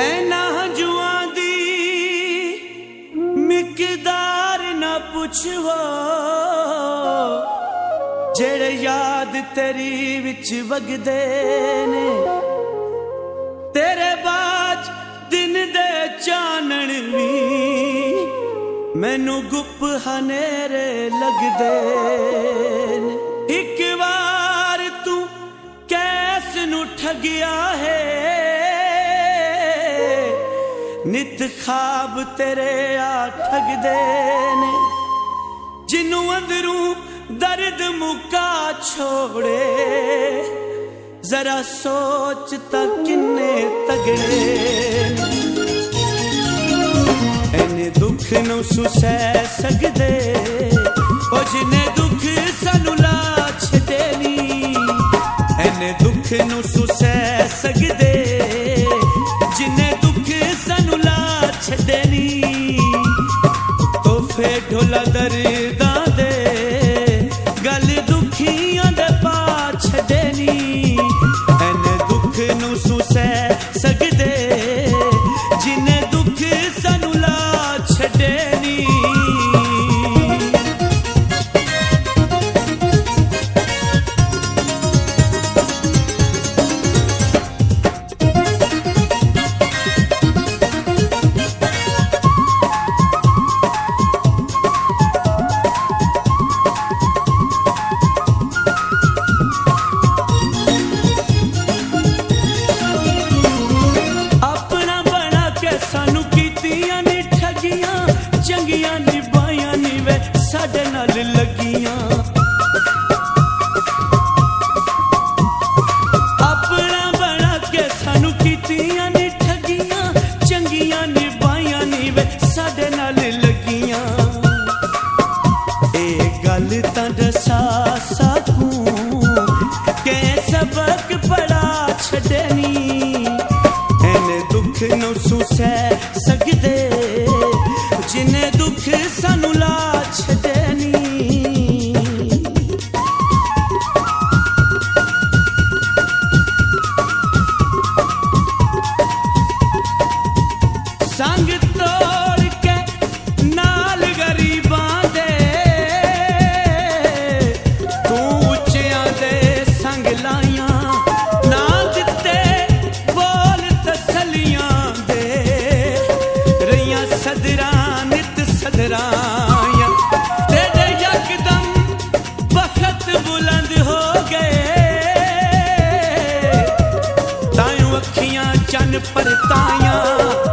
ऐना हंजुआं दी मिकदार ना पुछवो, जेड़े याद तेरी विच वगदे ने। तेरे बाज दिन दे चानण वी मैनू गुप हनेरे लगदे ने। एक बार तू कैस नू ठगिया है, नित खाब तेरे आ ठगदे ने। जिन्नू अंदरू दर्द मुका छोड़े, जरा सोच तक किन्ने तगड़े। एने दुख नू सुसै सकदे, ओ जिन्ने दुख सानू ला छड्डे नी। एने दुख नू सुसै सकदे, जिन्ने दुख सानू ला छड्डे नी। तोहफे ढोला दर्दां दे, गल दुखियां दे पा छड्डे नी। एने दुख नू सुसै सकदे, जिन्ने दुख सानू ला छड्डे नी। चंगियां निभाइयां नी वे साडे नाल लगियां। अपना बना के सानू कीतियां नी ठगियां, चंगियां निभाइयां नी वे साडे नाल लगियां। ए गल तां दसा सकूं के सबक पढ़ा छड्डे नी। एने दुख नू सुसै सकदे, जिन्ने दुख सानू ला छड्डे नी। संग तोड़ के नाल गरीबां दे, तू उच्चियां दे संग लाइयां। ना दित्ते बोल तसलियां दे, रहियां सदरां सदराया। तेरे यकदम बखत बुलंद हो गए, तायूं अखियां चन परताया।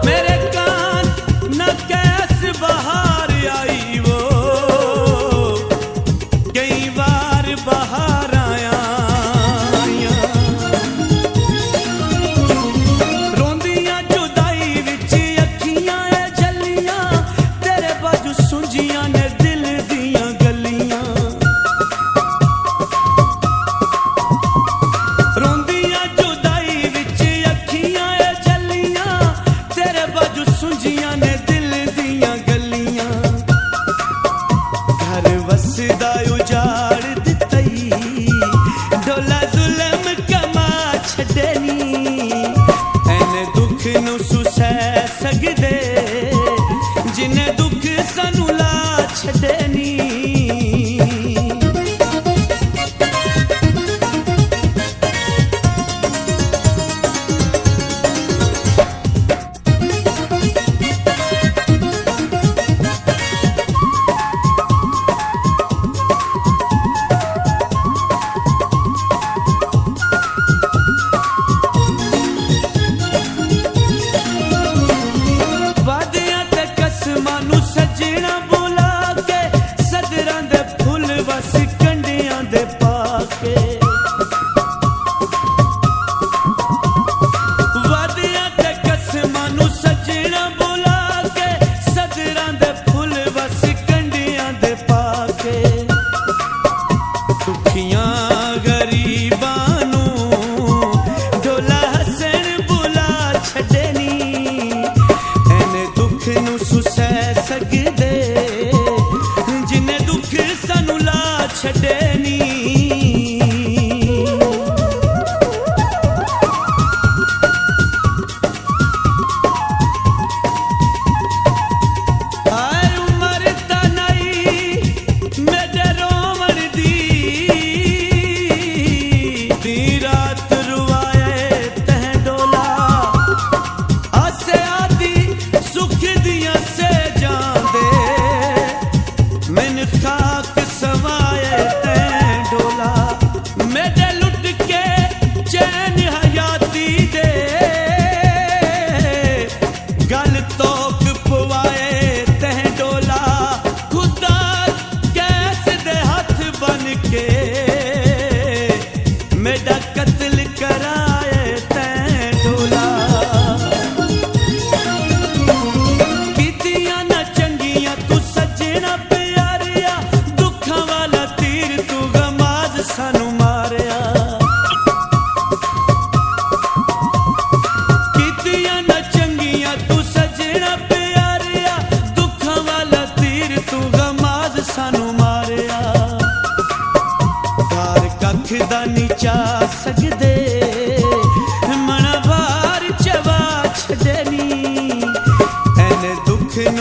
मेरे कान न कैस बहार आई वो, कई बार बहार आया। रोंदियां जुदाई विच अखियां जलियां, तेरे बाजू सुंजियां ने दिल दियां गलियां। रोंदियां जुदाई विच अखियां जलियां, तेरे बाजू सुंजियां ने दिल दियां गलियां। घर वसदा उजाड़ दित्तई, डोला जुल्म कमा छड्डे नी। एने दुख नू सुसै सकदे, जिन्ने दुख सानू ला छड्डे नी।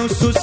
900